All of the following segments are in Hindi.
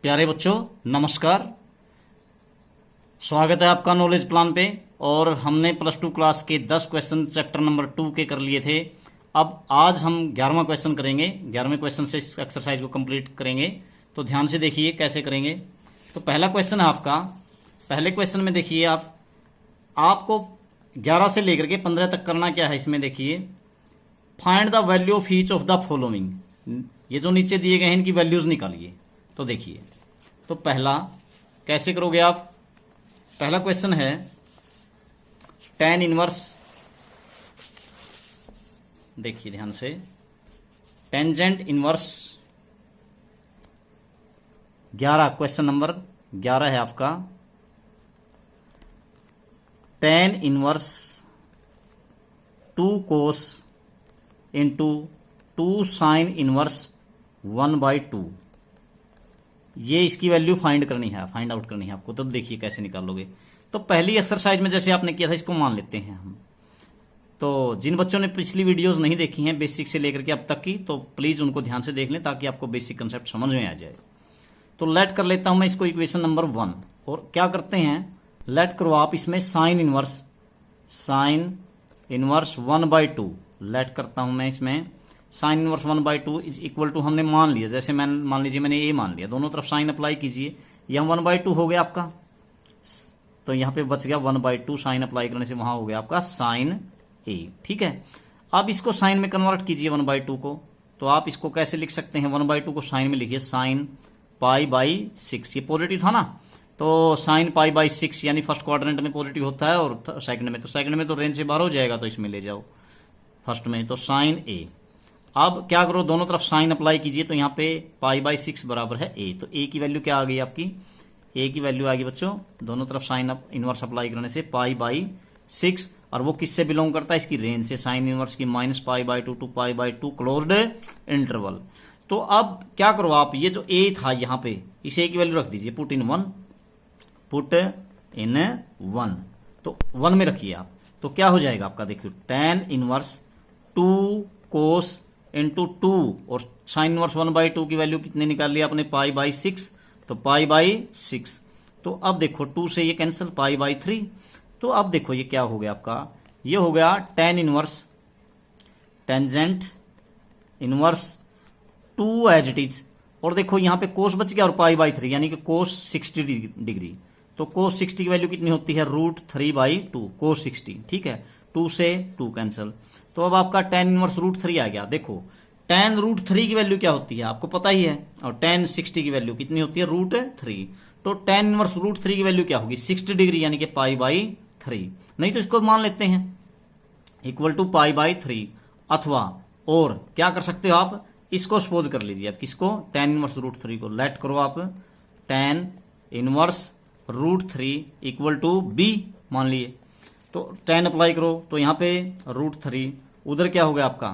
प्यारे बच्चों नमस्कार। स्वागत है आपका नॉलेज प्लान पे। और हमने प्लस टू क्लास के 10 क्वेश्चन चैप्टर नंबर 2 के कर लिए थे। अब आज हम 11वां क्वेश्चन करेंगे। 11वें क्वेश्चन से इस एक्सरसाइज को कंप्लीट करेंगे। तो ध्यान से देखिए कैसे करेंगे। तो पहला क्वेश्चन है आपका। पहले क्वेश्चन में देखिए आपको 11 से लेकर के 15 तक करना क्या है। इसमें देखिए find the value of each of the following. ये जो नीचे दिए गए हैं इनकी वैल्यूज निकालिए। तो देखिए तो पहला कैसे करोगे आप। पहला क्वेश्चन है tan इनवर्स। देखिए ध्यान से टेंजेंट इनवर्स 11 क्वेश्चन नंबर 11 है आपका। tan इनवर्स 2 कोस इंटू 2 साइन इनवर्स 1/2। ये इसकी वैल्यू फाइंड आउट करनी है आपको। तो देखिए कैसे निकालोगे। तो पहली एक्सरसाइज में जैसे आपने किया था इसको मान लेते हैं हम। तो जिन बच्चों ने पिछली वीडियोस नहीं देखी हैं बेसिक से लेकर के अब तक की, तो प्लीज उनको ध्यान से देख लें ताकि आपको बेसिक कंसेप्ट समझ में आ जाए। तो लेट कर लेता हूं मैं इसको इक्वेशन नंबर 1। और क्या करते हैं लेट करो आप इसमें साइन इनवर्स 1/2 लेट करता हूं मैं इसमें। Sine inverse 1/2 is equal to हमने मान लिया। जैसे मान लीजिए मैंने ए मान लिया, दोनों तरफ साइन अप्लाई कीजिए। यह 1/2 हो गया आपका। तो यहां पे बच गया 1/2 साइन अप्लाई करने से वहां हो गया आपका साइन ए। ठीक है। अब इसको साइन में कन्वर्ट कीजिए 1/2 को। तो आप इसको कैसे लिख सकते हैं 1/2 को साइन में लिखिए साइन π/6। ये पॉजिटिव था ना, तो साइन π/6 यानी फर्स्ट क्वाड्रेंट में पॉजिटिव होता है और सेकंड में तो रेंज से बाहर हो जाएगा। तो इसमें ले जाओ फर्स्ट में, तो साइन ए। अब क्या करो दोनों तरफ साइन अप्लाई कीजिए। तो यहाँ पे π/6 बराबर है ए। तो ए की वैल्यू क्या आ गई आपकी। ए की वैल्यू आ गई बच्चों दोनों तरफ साइन इनवर्स अप्लाई करने से π/6। और वो किससे बिलोंग करता है इसकी रेंज से। साइन इनवर्स की -π/2 टू π/2 क्लोज्ड इंटरवल। तो अब क्या करो आप ये जो ए था यहाँ पे इस ए की वैल्यू रख दीजिए। पुट इन 1 तो 1 में रखिए आप। तो क्या हो जाएगा आपका देखिए tan इनवर्स 2 कोस इंटू 2 और साइन इनवर्स 1/2 की वैल्यू कितने निकाल लिया आपने π/6। तो π/6। तो अब देखो 2 से ये कैंसिल π/3। तो अब देखो ये क्या हो गया आपका। ये हो गया tan inverse tangent inverse 2 as it is. और देखो यहां पे कोस बच गया और π/3 यानी कि कोस 60 डिग्री। तो कोस 60 की वैल्यू कितनी होती है √3/2 कोस 60। ठीक है। 2 से 2 कैंसिल। तो अब आपका tan इनवर्स √3 आ गया। देखो tan √3 की वैल्यू क्या होती है आपको पता ही है। और tan 60 की वैल्यू कितनी होती है √3। तो tan इनवर्स √3 की वैल्यू क्या होगी 60 डिग्री यानी कि π/3। नहीं तो इसको मान लेते हैं इक्वल टू π/3। अथवा और क्या कर सकते हो आप इसको सपोज कर लीजिए। आप किसको tan इनवर्स √3 को लेट करो आप tan inverse √3 equal to b मान लिए। तो tan अप्लाई करो तो यहां पे √3 उधर क्या हो गया आपका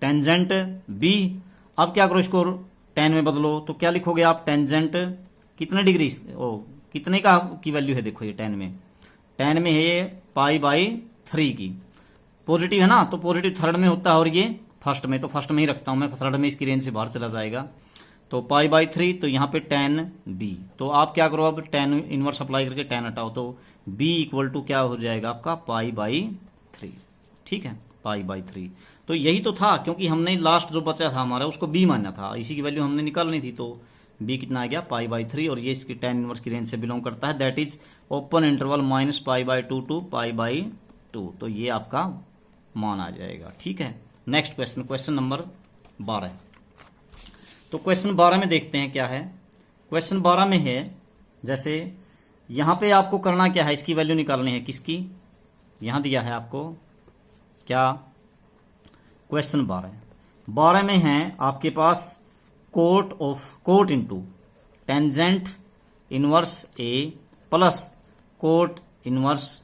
टेंजेंट b। अब क्या करो इसको tan में बदलो। तो क्या लिखोगे आप टेंजेंट कितने डिग्री कितने का की वैल्यू है। देखो ये tan में है ये π/3 की। पॉजिटिव है ना, तो पॉजिटिव थर्ड में होता है और ये फर्स्ट में। तो फर्स्ट में ही रखता हूं मैं, थर्ड में इसकी रेंज से बाहर चला जाएगा। तो π/3 तो यहां पे tan b। तो आप क्या करो अब tan इनवर्स अप्लाई करके tan हटाओ। तो b इक्वल टू क्या हो जाएगा आपका π/3। ठीक है π/3। तो यही तो था क्योंकि हमने लास्ट जो बचा था हमारा उसको b मानना था, इसी की वैल्यू हमने निकालनी थी। तो b कितना आ गया π/3 और ये इसकी tan इनवर्स की रेंज से बिलोंग करता है। That is open interval -π/2 to π/2। तो ये आपका मान आ जाएगा। ठीक है। Next question number 12। तो क्वेश्चन 12 में देखते हैं क्या है। क्वेश्चन 12 में है जैसे यहां पे आपको करना क्या है इसकी वैल्यू निकालनी है किसकी। यहां दिया है आपको क्या क्वेश्चन 12 में है आपके पास कोट इंटू टेंजेंट इनवर्स ए प्लस कोट इनवर्स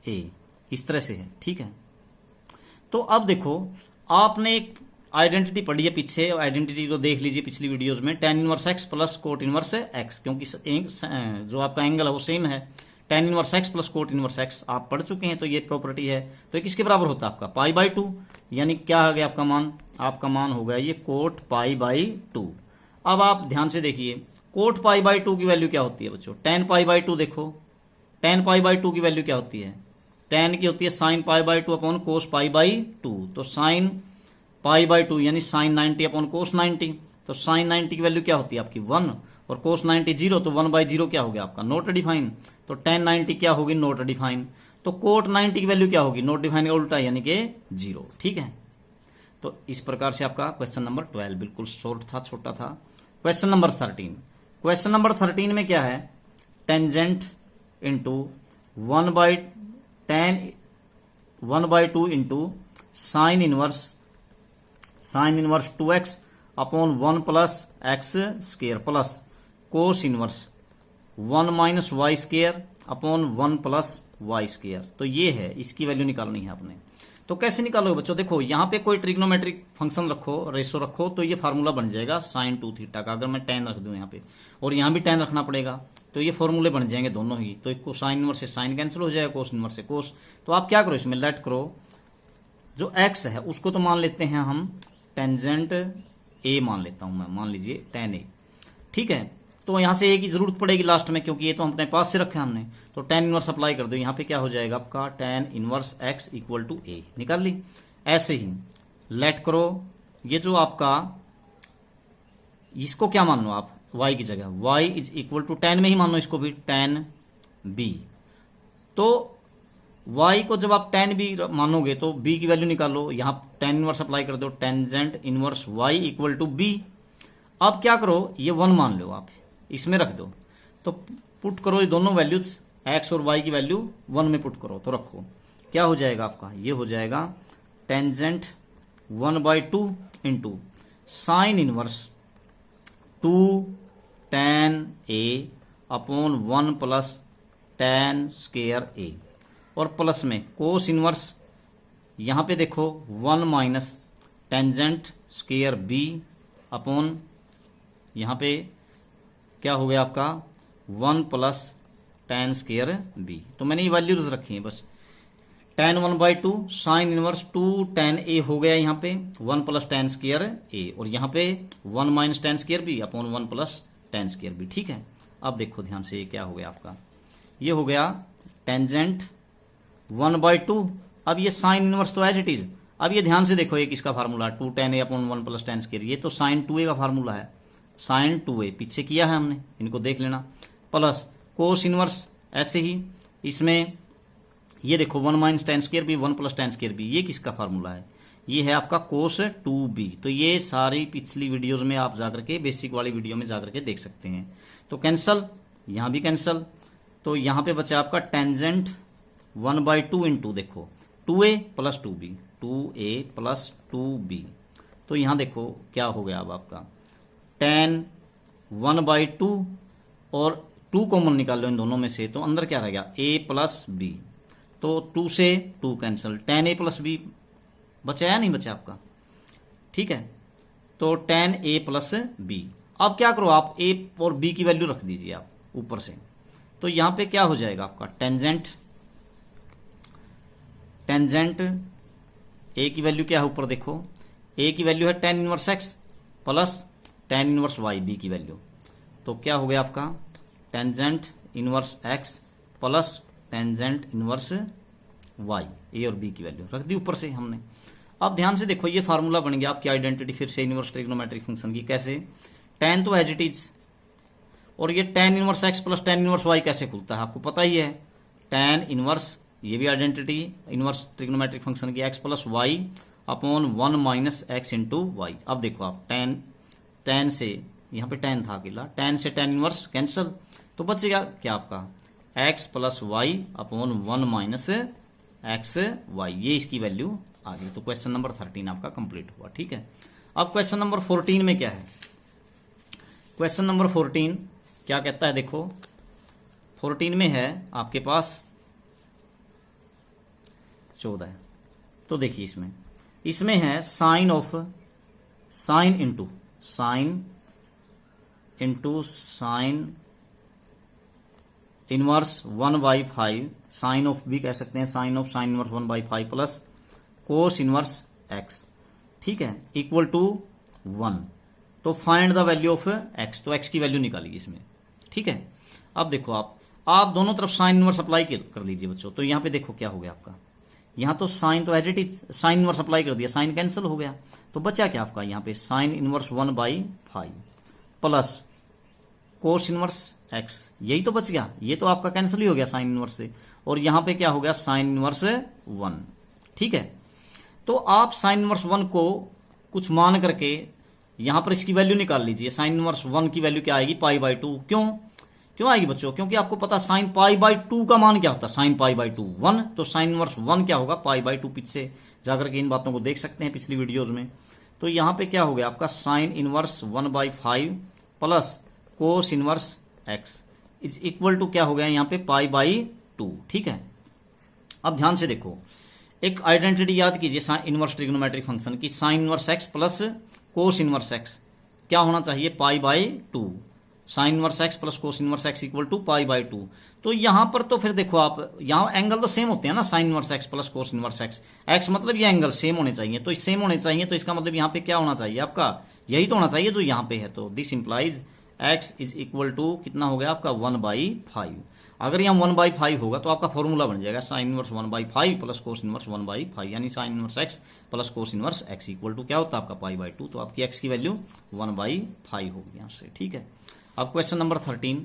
ए इस तरह से है। ठीक है। तो अब देखो आपने एक आइडेंटिटी पढ़ी है पीछे, आइडेंटिटी को देख लीजिए पिछली वीडियोस में। tan inverse x plus cot inverse x क्योंकि जो आपका एंगल है वो सेम है। tan inverse x plus cot inverse x आप पढ़ चुके हैं। तो ये प्रॉपर्टी है। तो ये किसके बराबर होता है आपका π/2 यानी क्या आ गया आपका मान हो गया ये कोट π/2। अब आप ध्यान से देखिए कोट पाई बाई 2 की वैल्यू क्या होती है बच्चों, टेन पाई बाई 2 देखो, टेन पाई बाई 2 की वैल्यू क्या होती है, टेन की होती है sign pi by 2 upon cos pi by 2। तो साइन पाई बाई 2 यानी साइन 90 अपॉन कोस 90। तो साइन 90 की वैल्यू क्या होती है आपकी 1 और कोस 90 0, तो 1 बाई 0 क्या हो गया आपका नॉट डिफाइन। तो टेन 90 क्या होगी नॉट डिफाइन। तो कोट 90 की वैल्यू क्या होगी नॉट डिफाइन का उल्टा यानी कि 0। ठीक है, तो इस प्रकार से आपका क्वेश्चन नंबर 12 बिल्कुल शॉर्ट था, छोटा था। क्वेश्चन नंबर 13, क्वेश्चन नंबर 13 में क्या है, tangent into 1/2 into sine inverse 2x upon 1 plus X square plus cos inverse 1 minus Y square upon 1 plus Y square. तो ये है, इसकी वैल्यू निकालनी है आपने। तो कैसे निकालोगे बच्चों, देखो यहां पे कोई ट्रिग्नोमेट्रिक फंक्शन रखो, रेशो रखो, तो ये फार्मूला बन जाएगा साइन 2 थीटा का। अगर मैं tan रख दूं यहां पे और यहां भी tan रखना पड़ेगा, तो ये फॉर्मूले बन जाएंगे दोनों ही। तो एक को साइन इनवर्स से साइन कैंसिल हो जाएगा, कोस इनवर्स से कोस। तो आप क्या करो इसमें, लेट करो जो x है उसको तो मान लेते हैं हम टेंजेंट a मान लेता हूं मैं, मान लीजिए tan a। ठीक है, तो यहां से a की जरूरत पड़ेगी लास्ट में, क्योंकि ये तो अपने पास से रखे हमने। तो tan इनवर्स अप्लाई कर दो, यहां पे क्या हो जाएगा आपका tan inverse x equal to a, निकाल ली। ऐसे ही लेट करो ये जो आपका, इसको क्या मान लो आप y की जगह, y is equal to tan में ही मान लो इसको भी tan b। तो y को जब आप tan b मानोगे तो b की वैल्यू निकालो, यहां tan इनवर्स अप्लाई कर दो, tangent inverse y equal to b। अब क्या करो, ये 1 मान लो आप, इसमें रख दो। तो पुट करो ये दोनों वैल्यूज, x और y की वैल्यू 1 में पुट करो, तो रखो क्या हो जाएगा आपका, ये हो जाएगा tangent 1/2 into sine inverse 2 tan a upon 1 plus tan square a, और प्लस में कोस इनवर्स, यहां पे देखो 1 minus tangent square b upon, यहां पे क्या हो गया आपका 1 प्लस tan स्केयर b। तो मैंने ये वैल्यूज रखी है बस, tan 1/2 sine inverse 2 tan a हो गया यहाँ पे 1 प्लस tan स्केयर a, और यहाँ पे 1 minus tan square b upon 1 plus tan square b। ठीक है, अब देखो ध्यान से ये क्या हो गया आपका, ये हो गया टेंजेंट 1/2। अब ये साइन इनवर्स तो एज इट इज। अब ये ध्यान से देखो, एक इसका formula 2 tan a upon 1 plus tan square, ये तो साइन 2a का फार्मूला है, साइन 2a पीछे किया है हमने, इनको देख लेना, प्लस कोस इनवर्स ऐसे ही इसमें ये देखो 1 minus tan square b 1 plus tan square b, ये किसका फार्मूला है, ये है आपका कोस 2b। तो ये सारी पिछली वीडियोस में आप जाकर के, बेसिक वाली वीडियो में जाकर के देख सकते हैं। तो कैंसल, यहां भी कैंसल, तो यहां पे बचा आपका टेंजेंट 1/2 इंटू देखो 2a plus 2b, 2a plus 2b। तो यहां देखो क्या हो गया अब आपका tan 1/2 और 2 कॉमन निकाल लो इन दोनों में से, तो अंदर क्या रह गया a प्लस b। तो 2 से 2 cancel, tan a plus b बचा या नहीं बचा आपका। ठीक है, तो tan a प्लस b। अब क्या करो आप a और b की वैल्यू रख दीजिए आप ऊपर से। तो यहां पे क्या हो जाएगा आपका टेंजेंट a की वैल्यू क्या है ऊपर देखो, a की वैल्यू है tan inverse x plus tan inverse y, b की वैल्यू। तो क्या हो गया आपका tangent inverse x plus tangent inverse y, a और b की वैल्यू रख दी ऊपर से हमने। अब ध्यान से देखो ये फार्मूला बन गया आपकी आइडेंटिटी फिर से इनवर्स ट्रिग्नोमेट्रिक फंक्शन की। कैसे, tan तो एज इट इज, और ये tan inverse x plus tan inverse y कैसे खुलता है आपको पता ही है, tan इनवर्स, ये भी आइडेंटिटी इनवर्स ट्रिग्नोमेट्रिक फंक्शन की, x plus y upon 1 minus x into Y. अब देखो आप tan से, यहाँ पे tan था अकेला, tan से tan इनवर्स कैंसिल, तो बचेगा क्या आपका x plus Y upon 1 minus x Y, ये इसकी वैल्यू आ गई। तो क्वेश्चन नंबर 13 आपका कंप्लीट हुआ। ठीक है, अब क्वेश्चन नंबर 14 में क्या है, क्वेश्चन नंबर 14 क्या कहता है देखो, 14 में है आपके पास 14 है। तो देखिए इसमें है sine into sine inverse 1/5, sine of भी कह सकते हैं, sine of sine inverse 1/5 plus cos inverse x। ठीक है, इक्वल टू 1। तो find the value of x, तो एक्स की वैल्यू निकालिए इसमें। ठीक है, अब देखो आप दोनों तरफ साइन इनवर्स अप्लाई कर लीजिए बच्चों। तो यहां पे देखो क्या हो गया आपका, यहां तो साइन तो as it is sine inverse apply कर दिया, साइन कैंसिल हो गया, तो बचा क्या आपका यहां पे sign inverse 1/5 plus cos inverse x, यही तो बच गया, ये तो आपका कैंसिल ही हो गया साइन इनवर्स से, और यहां पे क्या हो गया साइन इनवर्स 1। ठीक है, तो आप साइन इनवर्स 1 को कुछ मान करके यहां पर इसकी वैल्यू निकाल लीजिए। साइन इनवर्स 1 की वैल्यू क्या आएगी, π/2। क्यों आएगी बच्चों, क्योंकि आपको पता साइन π/2 का मान क्या होता है, साइन π/2 1, तो साइन इनवर्स 1 क्या होगा π/2। पीछे जाकर के इन बातों को देख सकते हैं पिछली वीडियोज में। तो यहां पे क्या हो गया आपका sine inverse 1/5 plus cos inverse x is equal to क्या हो गया यहाँ पे π/2। ठीक है, अब ध्यान से देखो, एक आइडेंटिटी याद कीजिए इनवर्स ट्रिग्नोमेट्रिक फंक्शन की, sine inverse x plus cos inverse x क्या होना चाहिए π/2। Sine inverse x plus cos inverse x equal to π/2। तो यहां पर तो फिर देखो आप, यहां एंगल तो सेम होते हैं ना, sign inverse x plus cos inverse x, x मतलब ये एंगल सेम होने चाहिए, तो सेम होने चाहिए, तो इसका मतलब यहां पे क्या होना चाहिए आपका, यही तो होना चाहिए जो यहां पे है। तो this implies x is equal to कितना हो गया आपका 1/5। अगर यहाँ 1/5 होगा तो आपका फॉर्मूला बन जाएगा sine inverse 1/5 plus cos inverse 1/5, यानी sine inverse x plus cos inverse x equal to क्या होता है आपका π/2। तो आपकी एक्स की वैल्यू 1/5 होगी यहाँ से। ठीक है, अब क्वेश्चन नंबर 13।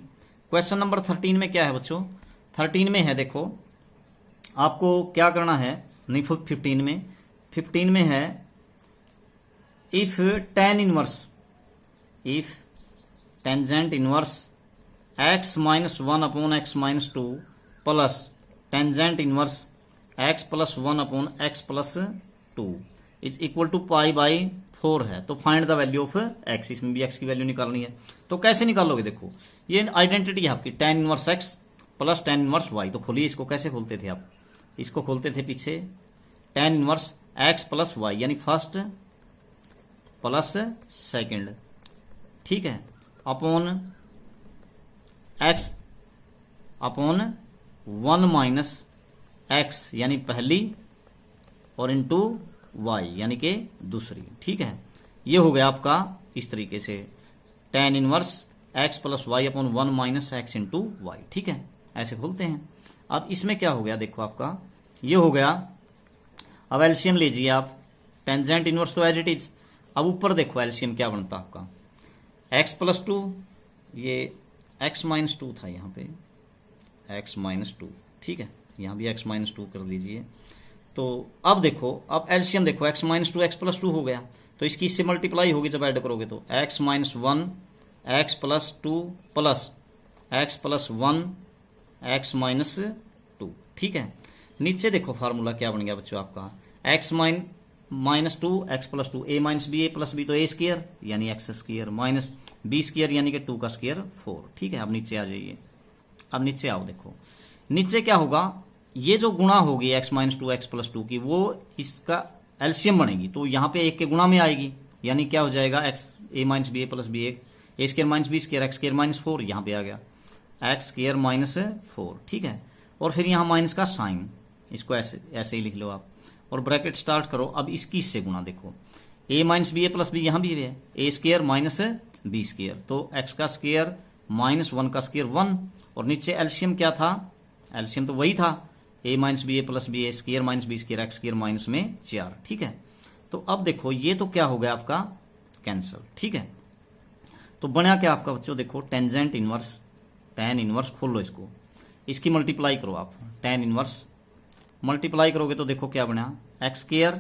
क्वेश्चन नंबर 13 में क्या है बच्चों, 13 में है देखो आपको क्या करना है, नहीं 15 में है if tan inverse, if tangent inverse x - 1/x - 2 plus tangent inverse x + 1/x + 2 is equal to π/4 है। तो find the value of x, इसमें भी x की वैल्यू निकालनी है। तो कैसे निकालोगे, देखो ये आइडेंटिटी है आपकी tan inverse x plus tan inverse y। तो खोलिए इसको, कैसे खोलते थे आप, इसको खोलते थे पीछे tan इनवर्स x + y, यानी फर्स्ट प्लस सेकंड। ठीक है, अपॉन x अपॉन 1 - x यानी पहली, और इंटू y यानी कि दूसरी। ठीक है, ये हो गया आपका इस तरीके से tan inverse x + y upon 1 - x into y। ठीक है, ऐसे खोलते हैं। अब इसमें क्या हो गया, देखो आपका ये हो गया। अब एलसीएम लीजिए आप, टेंजेंट इनवर्स तो एज इट इज। अब ऊपर देखो एलसीएम क्या बनता आपका, x + 2, ये x - 2 था यहाँ पे, x - 2। ठीक है, यहाँ भी x - 2 कर दीजिए। तो अब देखो, अब एलसीएम देखो, x - 2 x + 2 हो गया, तो इसकी इससे मल्टीप्लाई होगी जब ऐड करोगे तो x - 1 x + 2 plus x + 1 x - 2। ठीक है, नीचे देखो फार्मूला क्या बन गया बच्चों आपका, x - 2 x + 2 a - b a + b, तो a स्क्वायर यानी x² माइनस b स्क्वायर यानी कि 2 का स्क्वायर 4। ठीक है, अब नीचे आ जाइए। अब नीचे आओ, देखो नीचे क्या होगा, ये जो गुणा होगी x - 2 x + 2 की, वो इसका एलसीएम बनेगी, तो यहाँ पे एक के गुणा में आएगी, यानी क्या हो जाएगा x a - b a + b a² - b square x² - 4, यहाँ पे आ गया x² - 4। ठीक है, और फिर यहाँ माइनस का साइन, इसको ऐसे ही लिख लो आप, और ब्रैकेट स्टार्ट करो। अब इसकी इससे गुणा, देखो a - b a + b यहाँ भी है a² - b², तो x का स्क्वायर - 1 का स्क्वायर 1, और नीचे एलसीएम क्या था, एलसीएम तो वही था a - b a + b a² - b² x² में 4। ठीक है, तो अब देखो ये तो क्या हो गया आपका कैंसल। ठीक है, तो बना क्या आपका बच्चों, देखो टेंजेंट इनवर्स, tan इनवर्स खोल लो इसको, इसकी मल्टीप्लाई करो आप, tan इनवर्स मल्टीप्लाई करोगे तो देखो क्या बना, x²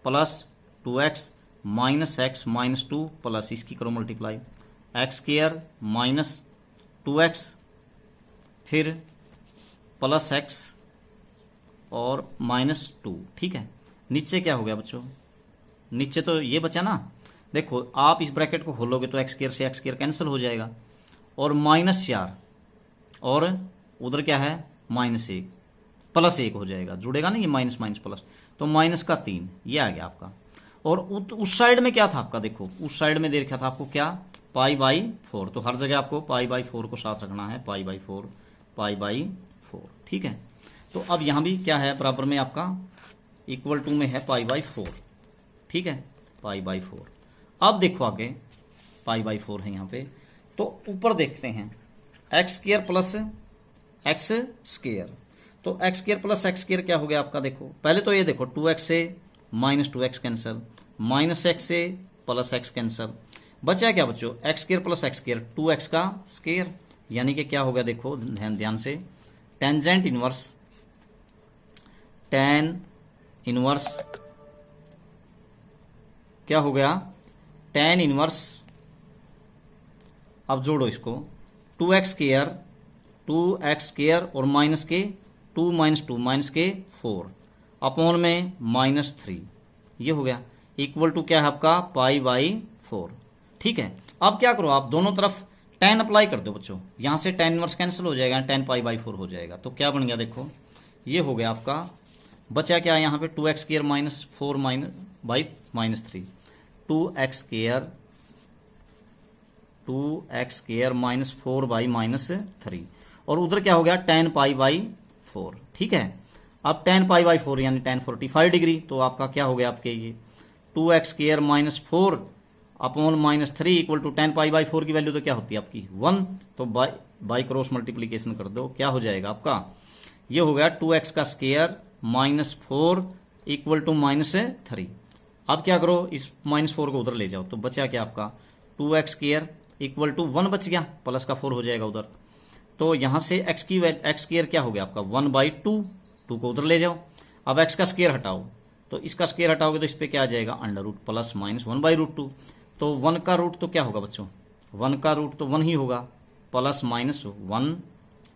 + 2x - x - 2 प्लस इसकी करो मल्टीप्लाई x² - 2x फिर प्लस x और -2। ठीक है, नीचे क्या हो गया बच्चों, नीचे तो ये बचा ना, देखो आप इस ब्रैकेट को खोलोगे तो x² से x² कैंसिल हो जाएगा, और -4 और उधर क्या है -1 +1 हो जाएगा, जुड़ेगा ना ये माइनस माइनस प्लस, तो -3 ये आ गया आपका। और उस साइड में क्या था आपका, देखो उस साइड में दे रखा था आपको क्या, π/4, तो हर जगह आपको π/4 को साथ रखना है, π/4। ठीक है, तो अब यहां भी क्या है, बराबर में आपका इक्वल टू में है π/4। ठीक है, π/4। अब देखो आगे पाई बाई 4 है यहाँ पे। तो ऊपर देखते हैं x square plus x square, तो x square plus x square क्या हो गया आपका, देखो पहले तो ये देखो 2x से minus 2x cancel, minus x से प्लस एक्स कैंसिल, बचा क्या बच्चों x square plus x square 2x का स्क्वायर, यानी कि क्या हो गया देखो ध्यान से टेंजेंट इनवर्स टेन इनवर्स क्या हो गया टेन इनवर्स, अब जोड़ो इसको 2x स्क्वायर और माइनस के 2 माइनस 2 माइनस के 4 अपॉन में माइनस 3, ये हो गया इक्वल टू क्या है आपका पाई बाई 4। ठीक है, अब क्या करो आप दोनों तरफ tan अप्लाई कर दो बच्चों, यहां से tan इनवर्स कैंसिल हो जाएगा, tan पाई बाई 4 हो जाएगा। तो क्या बन गया देखो, ये हो गया आपका, बचा क्या यहाँ पे 2x square minus 4 minus by minus 3, 2x square minus 4 by minus 3, और उधर क्या हो गया tan पाई बाई 4। ठीक है, अब tan पाई बाई 4 यानी tan 45 डिग्री, तो आपका क्या हो गया आपके ये 2x square minus 4 upon minus 3 equal to tan pi by 4 की वैल्यू तो क्या होती है आपकी 1, तो बाई क्रॉस मल्टीप्लीकेशन कर दो, क्या हो जाएगा आपका, ये हो गया 2x का square minus 4 equal to minus 3। अब क्या करो इस माइनस 4 को उधर ले जाओ, तो बचा क्या आपका 2x स्क्वायर इक्वल टू 1 बच गया, प्लस का 4 हो जाएगा उधर, तो यहां से x स्क्वायर क्या हो गया आपका 1 बाई 2 को उधर ले जाओ। अब x का स्क्वायर हटाओ, तो इसका स्क्वायर हटाओगे तो इस पे क्या आ जाएगा under root plus minus 1 by root 2, तो 1 का रूट तो क्या होगा बच्चों 1 का रूट तो 1 ही होगा, प्लस माइनस 1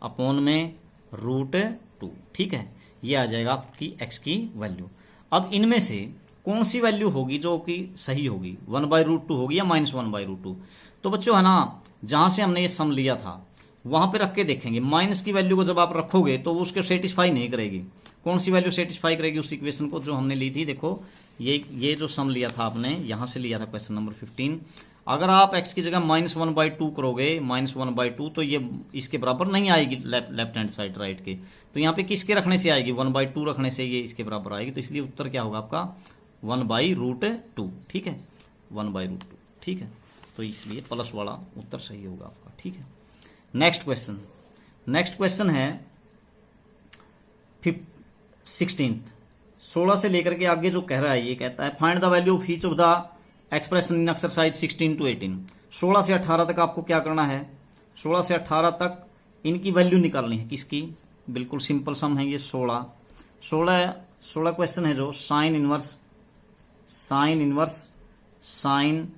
अपॉन में रूट 2। ठीक है, ये आ जाएगा आपकी x की वैल्यू। अब इनमें से कौन सी वैल्यू होगी जो कि सही होगी, 1 बाई रूट 2 होगी या माइनस 1 बाई रूट 2, तो बच्चों है ना जहां से हमने ये सम लिया था वहां पे रख के देखेंगे, माइनस की वैल्यू को जब आप रखोगे तो वो उसके सेटिस्फाई नहीं करेगी। कौन सी वैल्यू सेटिस्फाई करेगी उस इक्वेशन को जो हमने ली थी, देखो ये जो सम लिया था आपने यहां से लिया था क्वेश्चन नंबर 15, अगर आप x की जगह माइनस 1 बाई 2 करोगे माइनस 1 बाई 2, तो ये इसके बराबर नहीं आएगी लेफ्ट हैंड साइड राइट के, तो यहाँ पे किसके रखने से आएगी 1 बाई 2 रखने से ये इसके बराबर आएगी, तो इसलिए उत्तर क्या होगा आपका 1 बाई रूट 2। ठीक है, 1 बाई रूट 2। ठीक है, तो इसलिए प्लस वाला उत्तर सही होगा आपका। ठीक है, नेक्स्ट क्वेश्चन है 16 से लेकर के आगे जो कह रहा है, ये कहता है find the value of each of the expression in exercise 16 to 18। 16 से 18 तक आपको क्या करना है, 16 से 18 तक इनकी वैल्यू निकालनी है, किसकी, बिल्कुल सिंपल सम है ये 16 क्वेश्चन है जो sign inverse sign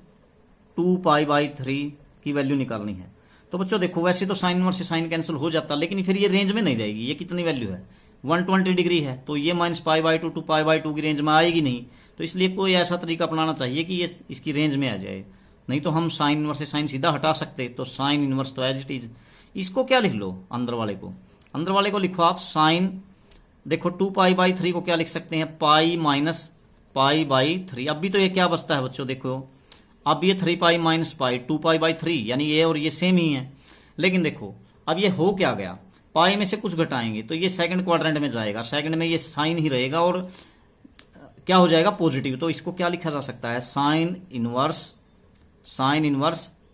2 pi by 3 की वैल्यू निकालनी है। तो बच्चों देखो वैसे तो साइन इनवर्स से साइन कैंसिल हो जाता, लेकिन फिर ये रेंज में नहीं रहेगी, ये कितनी वैल्यू है 120 डिग्री है, तो ये minus pi by 2 to pi by 2 की रेंज में आएगी नहीं, तो इसलिए कोई ऐसा तरीका अपनाना चाहिए कि ये इसकी रेंज में आ जाए, नहीं तो हम साइन इनवर्स से साइन सीधा हटा सकते, तो साइन इनवर्स तो एज इट इज, इसको क्या लिख लो अंदर वाले को लिखो आप साइन, देखो 2 पाई बाई 3 को क्या लिख सकते हैं पाई माइनस पाई बाई 3। अब भी तो ये क्या बचता है बच्चों, देखो अब ये 3 pi minus pi 2 pi by 3, यानी ये और ये सेम ही है, लेकिन देखो अब ये हो क्या गया, पाई में से कुछ घटाएंगे तो ये सेकंड क्वाड्रेंट में जाएगा, सेकंड में ये साइन ही रहेगा और क्या हो जाएगा पॉजिटिव, तो इसको क्या लिखा जा सकता है sine inverse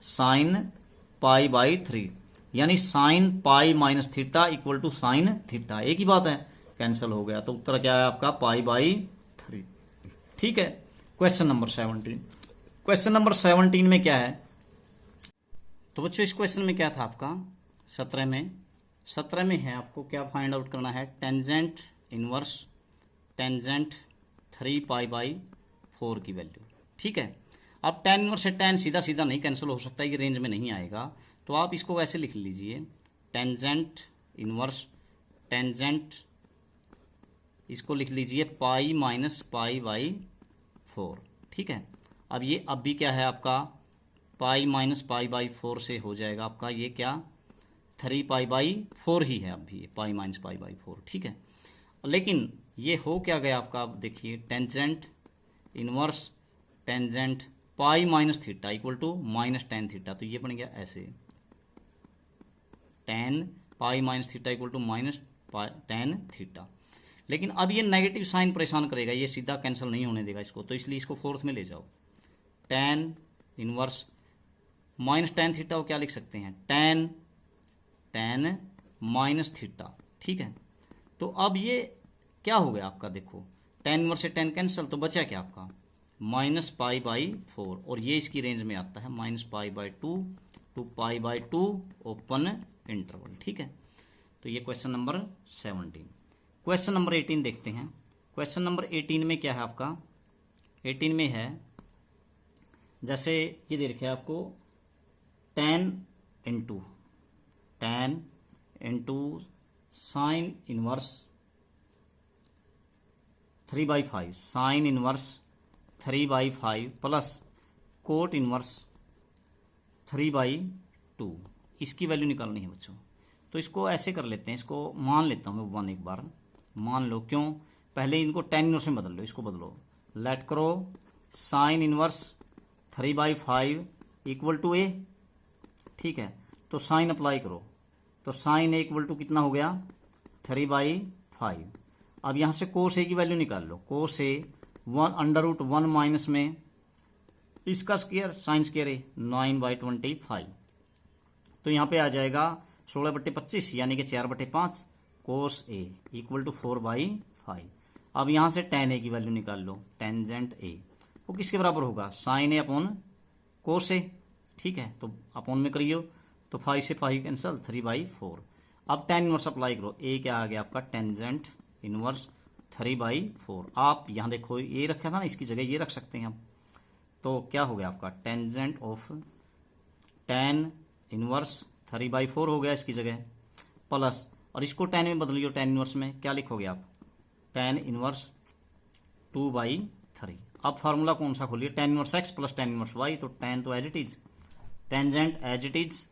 sine pi by 3, यानी sine pi minus theta equal to sine theta, एक ही बात है, कैंसिल हो गया, तो उत्तर क्या है आपका पाई बाई 3। ठीक है, क्वेश्चन नंबर 17 में क्या है, तो बच्चों इस क्वेश्चन में क्या था आपका 17 में है आपको क्या फाइंड आउट करना है, टेंजेंट 3 पाई बाई 4 की वैल्यू। ठीक है, अब tan इनवर्स से tan सीधा सीधा नहीं कैंसिल हो सकता, ये रेंज में नहीं आएगा, तो आप इसको ऐसे लिख लीजिए टेंजेंट इसको लिख लीजिए पाई माइनस पाई बाई 4। ठीक है, अब ये अब भी क्या है आपका पाई माइनस पाई बाई 4 से हो जाएगा आपका ये क्या 3 पाई बाई 4 ही है, अब भी पाई माइनस पाई बाई 4। ठीक है, लेकिन ये हो क्या गया आपका, आप देखिए tangent inverse tangent pi minus theta equal to minus tan theta, तो ये बन गया ऐसे tan pi minus theta equal to minus tan theta, लेकिन अब ये नेगेटिव साइन परेशान करेगा, ये सीधा कैंसिल नहीं होने देगा इसको, तो इसलिए इसको फोर्थ में ले जाओ, tan inverse minus tan theta को क्या लिख सकते हैं, टेन माइनस थीटा, ठीक है। तो अब ये क्या हो गया आपका, देखो टेन इनवर्स से टेन कैंसिल, तो बचा क्या आपका माइनस पाई बाई 4, और ये इसकी रेंज में आता है minus pi by 2 to pi by 2 open interval, ठीक है। तो ये क्वेश्चन नंबर 17। क्वेश्चन नंबर 18 देखते हैं। क्वेश्चन नंबर 18 में क्या है आपका, 18 में है जैसे ये दे रखे आपको ten into sine inverse 3/5, sine inverse 3/5 plus cot inverse 3/2, इसकी वैल्यू निकालनी है बच्चों। तो इसको ऐसे कर लेते हैं, इसको मान लेता हूं मैं 1 एक बार, मान लो, क्यों, पहले इनको टेन इनवर्स में बदल लो, इसको बदलो, लेट करो साइन इनवर्स 3/5 इक्वल टू ए, ठीक है। तो साइन अप्लाई करो, तो साइन ए इक्वल टू कितना हो गया 3/5। अब यहां से कोस ए की वैल्यू निकाल लो, कोस ए 1 √1 माइनस में इसका स्क्वायर साइन स्क्वायर ए 9/25, तो यहां पे आ जाएगा 16/25 यानी कि 4/5 कोस ए इक्वल टू 4/5। अब यहां से टेन ए की वैल्यू निकाल लो, टेंजेंट ए वो किसके बराबर होगा, साइन ए अपॉन कोस ए, ठीक है। तो अपॉन में करियो, तो 5 से 5 कैंसल, 3/4। अब टेन इनवर्स अप्लाई करो, ए क्या आ गया आपका टेंजेंट इनवर्स 3/4। आप यहां देखो ये रखा था ना, इसकी जगह ये रख सकते हैं हम, तो क्या हो गया आपका टेंजेंट ऑफ टेन इनवर्स 3/4 हो गया इसकी जगह, प्लस, और इसको टेन में बदलियो, टेन इनवर्स में क्या लिखोगे आप, टेन इनवर्स 2/3। अब फार्मूला कौन सा खोलिए, tan inverse x plus tan inverse y, तो टेन तो as it is, tangent as it is,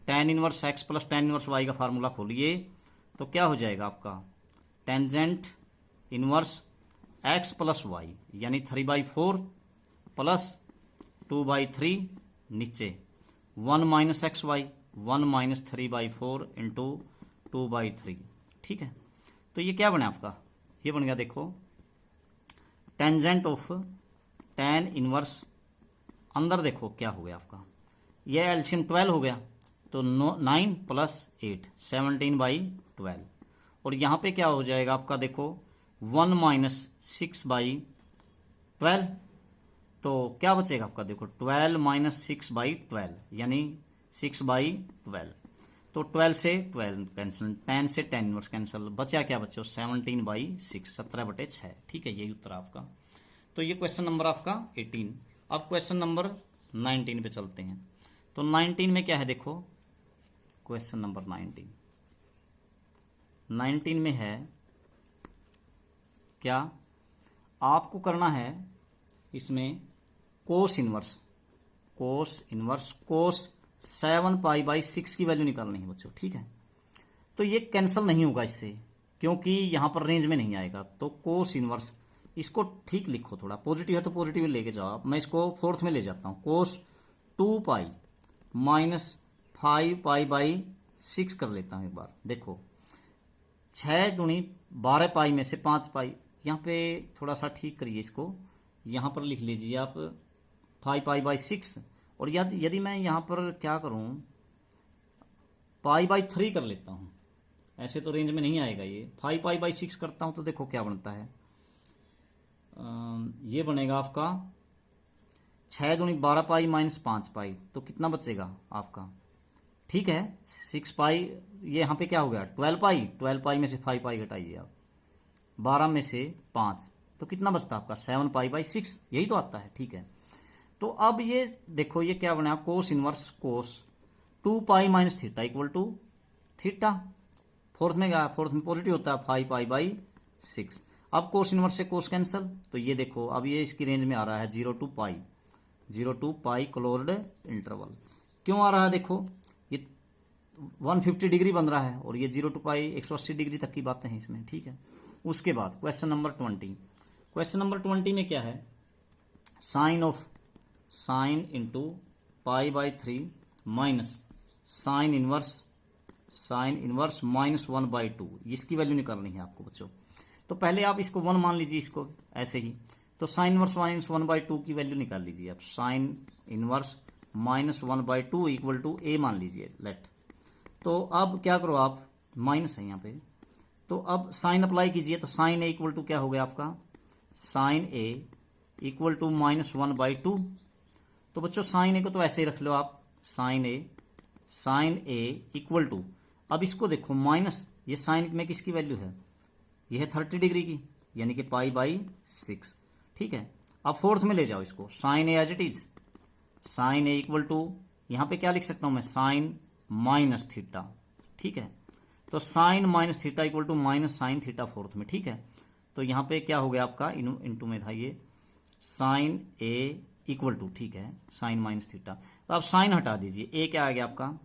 tan inverse x plus tan inverse y का फार्मूला खोलिए, तो क्या हो जाएगा आपका tangent inverse x plus y यानी 3/4 प्लस 2/3 नीचे 1 minus x y 1 minus 3/4 into 2/3, ठीक है। तो ये क्या बना आपका, ये बन गया देखो टेंजेंट ऑफ टेन इनवर्स, अंदर देखो क्या हो गया आपका, ये एलसीएम 12 हो गया, तो 9 प्लस 8 17/12, और यहां पे क्या हो जाएगा आपका देखो 1 माइनस 6/12, तो क्या बचेगा आपका देखो 12 माइनस 6/12 यानी 6/12, तो 12 से 12 कैंसिल, 10 से 10 इनवर्स कैंसिल, बचा क्या बच्चों 17/6, 17/6, ठीक है। यही उत्तर आपका। तो ये क्वेश्चन नंबर आपका 18। अब क्वेश्चन नंबर 19 पे चलते हैं। तो 19 में क्या है देखो, क्वेश्चन नंबर 19 में है क्या, आपको करना है इसमें कोस इनवर्स कोस 7π/6 की वैल्यू निकालनी है बच्चों, ठीक है। तो ये कैंसिल नहीं होगा इससे, क्योंकि यहां पर रेंज में नहीं आएगा, तो कोस इनवर्स, इसको ठीक लिखो, थोड़ा पॉजिटिव है तो पॉजिटिव लेके जाओ आप, मैं इसको फोर्थ में ले जाता हूं, कोस 2π माइनस 5π/6 कर लेता हूं एक बार, देखो 6 दूनी 12π में से 5π, यहां पे थोड़ा सा ठीक करिए इसको, यहां पर लिख लीजिए आप 5π/6, और यदि मैं यहां पर क्या करूं π/3 कर लेता हूं, ऐसे तो रेंज में नहीं आएगा ये, 5π/6 करता हूं तो देखो क्या बनता है, ये बनेगा आपका 6 दूनी 12π माइनस 5π, तो कितना बचेगा आपका, ठीक है 6π, ये यहां पे क्या हो गया 12π में से 5π घटाइए आप, 12 में से 5, तो कितना बचता आपका 7π/6, यही तो आता है, ठीक है। तो अब ये देखो ये क्या बना, cos inverse cos 2π minus theta equal to theta, fourth में गया, फोर्थ में पॉजिटिव होता है 5π/6। अब कोस इनवर्स से कोस कैंसल, तो ये देखो अब ये इसकी रेंज में आ रहा है 0 to π क्लोज्ड इंटरवल, क्यों आ रहा है देखो ये 150 डिग्री बन रहा है, और ये 0 to π 180 डिग्री तक की बातें हैं इसमें, ठीक है। उसके बाद क्वेश्चन नंबर 20, क्वेश्चन नंबर 20 में क्या है, sine into π/3 minus sine inverse -1/2, इसकी वैल्यू निकालनी है आपको बच्चों। तो पहले आप इसको 1 मान लीजिए, इसको ऐसे ही, तो साइन इनवर्स -1/2 की वैल्यू निकाल लीजिए आप, sine inverse -1/2 equal to a मान लीजिए लेट। तो अब क्या करो आप, माइनस है यहाँ पे, तो अब साइन अप्लाई कीजिए। तो साइन ए इक्वल टू क्या हो गया आपका, साइन ए इक्वल टू -1/2। तो बच्चों साइन ए को तो ऐसे ही रख लो आप, साइन ए इक्वल टू, अब इसको देखो माइनस, ये साइन में किसकी वैल्यू है, ये है 30 डिग्री की, यानी कि π/6। ठीक है, अब फोर्थ में ले जाओ इसको, sine a as it is, sine a equal to, यहां पे क्या लिख सकता हूं मैं, साइन माइनस थीटा। ठीक है, तो sine minus theta equal to minus sine theta fourth में। ठीक है, तो यहां पे क्या हो गया आपका, इनटू में था ये साइन ए इक्वल टू, ठीक है, साइन माइनस थीटा। तो आप साइन हटा दीजिए, ए क्या आ गया आपका,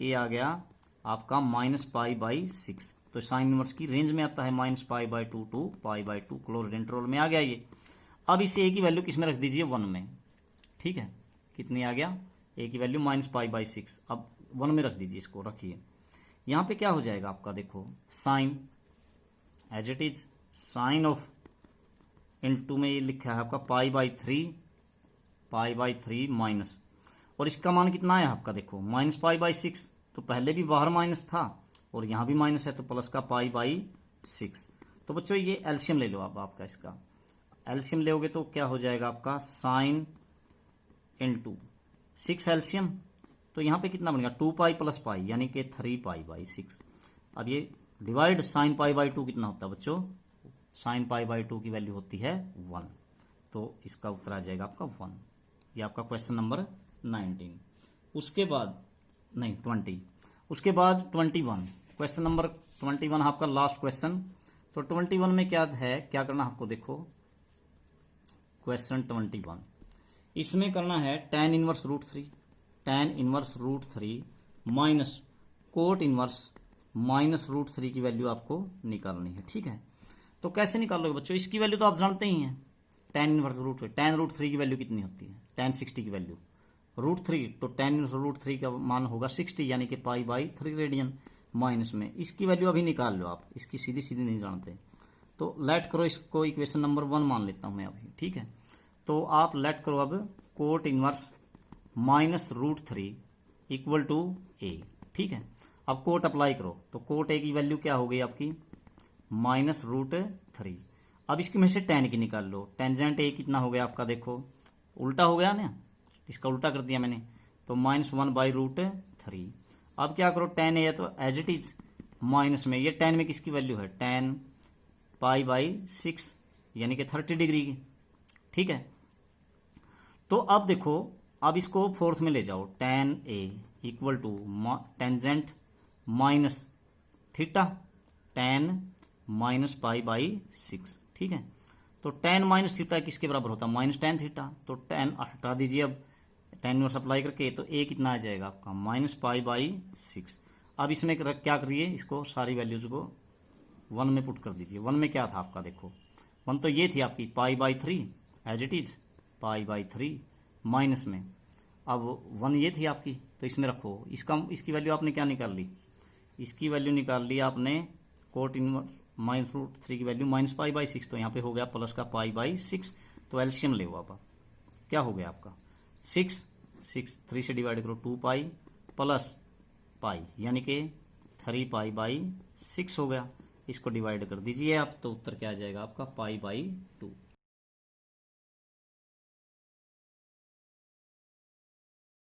ए आ गया आपका -π/6। तो साइन इनवर्स की रेंज में आता है -π/2 टू π/2, क्लोज्ड इंटरवल में आ गया ये। अब इसे ए की वैल्यू किस में रख दीजिए, 1 में। ठीक है, कितनी आ गया, ए की वैल्यू -π/6, अब 1 में रख दीजिए, इसको रखिए। यहां पे क्या हो जाएगा आपका, देखो sine as it is, sine of into में ये लिखा है आपका π/3 माइनस, और इसका मान कितना है आपका, देखो -π/6, तो पहले भी बाहर माइनस था और यहां भी माइनस है, तो प्लस का π/6। तो बच्चों ये एलसीएम ले लो आप, आपका इसका एलसीएम लोगे तो क्या हो जाएगा आपका, साइन इनटू 6 एलसीएम, तो यहां पे कितना बनेगा, 2π + π, यानी कि 3π/6। अब ये डिवाइड साइन π/2 कितना होता है बच्चों, साइन π/2 की वैल्यू होती है 1, तो इसका उत्तर आ जाएगा आपका 1। ये आपका क्वेश्चन नंबर 19। उसके बाद नहीं 20, उसके बाद 21, क्वेश्चन नंबर 21 आपका लास्ट क्वेश्चन। तो 21 में क्या है, क्या करना आपको, देखो क्वेश्चन 21, इसमें करना है tan inverse √3 minus cot inverse -√3 की वैल्यू आपको निकालनी है। ठीक है, तो कैसे निकालोगे बच्चों, इसकी वैल्यू तो आप जानते ही हैं, tan इनवर्स √3, tan √3 की वैल्यू कितनी होती है, tan 60 की वैल्यू √3, तो tan इनवर्स √3 का मान होगा 60, यानी कि π/3 रेडियन, माइनस में इसकी वैल्यू अभी निकाल लो आप, इसकी सीधी सीधी नहीं जानते, तो लेट करो इसको, इक्वेशन नंबर 1 मान लेता हूं मैं अभी। ठीक है, तो आप लेट करो अब कोट इनवर्स -√3 इक्वल टू ए। ठीक है, अब कोट अप्लाई करो, तो कोट ए की वैल्यू क्या हो गई आपकी, -√3। अब इसकी में से tan की निकाल लो, टेंजेंट ए कितना हो गया आपका, देखो उल्टा हो गया ना, इसका उल्टा कर दिया मैंने, तो -1/√3। अब क्या करो, tan ए तो एज इट इज माइनस में, ये tan में किसकी वैल्यू है, tan π/6, यानी कि 30 डिग्री की। ठीक है, तो अब देखो, अब इसको फोर्थ में ले जाओ, tan a equal to tangent minus theta, tan -π/6। ठीक है, तो tan माइनस थीटा किसके बराबर होता है, -tan थीटा, तो tan हटा दीजिए अब, tan इनवर्स अप्लाई करके, तो a कितना आ जाएगा आपका, -π/6। अब इसमें क्या करिए, इसको सारी वैल्यूज को 1 में पुट कर दीजिए। 1 में क्या था आपका, देखो 1 तो ये थी आपकी π/3 एज इट इज, π/3 माइनस में, अब 1 ये थी आपकी, तो इसमें रखो, इसकी वैल्यू आपने क्या निकाल ली, इसकी वैल्यू निकाल ली आपने कोट इनवर्स -√3 की वैल्यू -π/6, तो यहाँ पे हो गया प्लस का π/6, तो एलसीएम ले आप, क्या हो गया आपका 6 3 से डिवाइड करो 2π प्लस पाई, यानी कि 3π/6 हो गया। इसको डिवाइड कर दीजिए आप, तो उत्तर क्या आ जाएगा आपका π/2।